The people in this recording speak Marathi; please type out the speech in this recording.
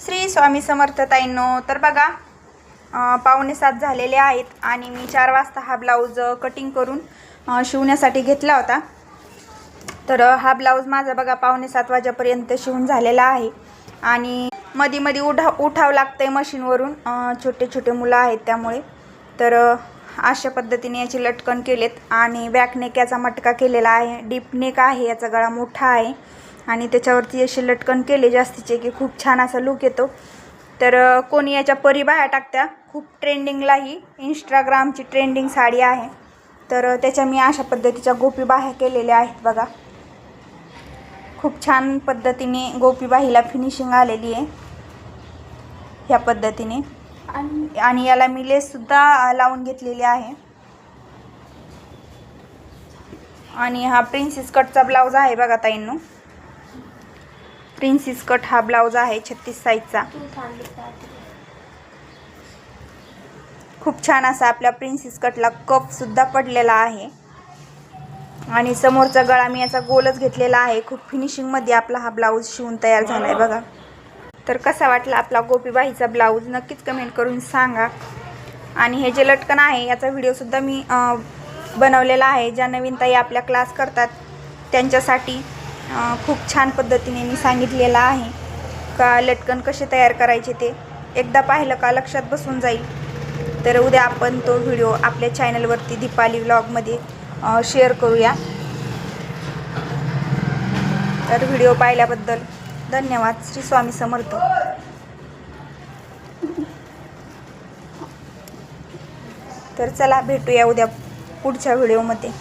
श्री स्वामी समर्थ ताईंनो. तर बघा 6:45 झालेले आहेत आणि मी 4 वाजता हा ब्लाऊज कटिंग करून शिवण्यासाठी घेतला होता. तर हा ब्लाऊज माझा बघा 6:45 वाजेपर्यंत शिवून झालेला आहे. आणि मध्ये मध्ये उठावं लागतंय मशीनवरून, छोटे छोटे मुलं आहेत त्यामुळे. तर अशा पद्धतीने याची लटकन केलेत आणि बॅक नेक याचा मटका केलेला आहे. डीप नेक आहे, याचा गळा मोठा आहे आणि त्याच्यावरती असे लटकन केले जास्तीचे की खूप छान असा लुक येतो. तर कोणी याच्या परी बाह्या टाकत्या, खूप ट्रेंडिंगला ही इंस्टाग्रामची ट्रेंडिंग साडी आहे. तर त्याच्या मी अशा पद्धतीच्या गोपी बाह्या केलेल्या आहेत बघा. खूप छान पद्धतीने गोपी बाहीला फिनिशिंग आलेली आहे ह्या पद्धतीने. आणि याला मी लेससुद्धा लावून घेतलेली आहे. आणि हा प्रिन्सेस कटचा ब्लाऊज आहे बघा ताईंनो. प्रिन्सेस कट हा ब्लाऊज आहे 36 साईजचा. खूप छान असा आपल्या प्रिन्सेस कटला कपसुद्धा पडलेला आहे. आणि समोरचा गळा मी याचा गोलच घेतलेला आहे. खूप फिनिशिंगमध्ये आपला हा ब्लाऊज शिवून तयार झाला आहे बघा. तर कसा वाटला आपला गोपीबाईचा ब्लाऊज नक्कीच कमेंट करून सांगा. आणि हे जे लटकन आहे याचा व्हिडिओसुद्धा मी बनवलेला आहे. ज्या नवीन ताई आपल्या क्लास करतात त्यांच्यासाठी खूप छान पद्धतीने मी सांगितलेलं आहे का लटकन कसे तयार करायचे. ते एकदा पाहिलं का लक्षात बसून जाईल. तर उद्या आपण तो व्हिडिओ आपल्या चॅनलवरती दीपाली व्लॉगमध्ये शेअर करूया. तर व्हिडिओ पाहिल्याबद्दल धन्यवाद. श्री स्वामी समर्थ. तर चला भेटूया उद्या पुढच्या व्हिडिओमध्ये.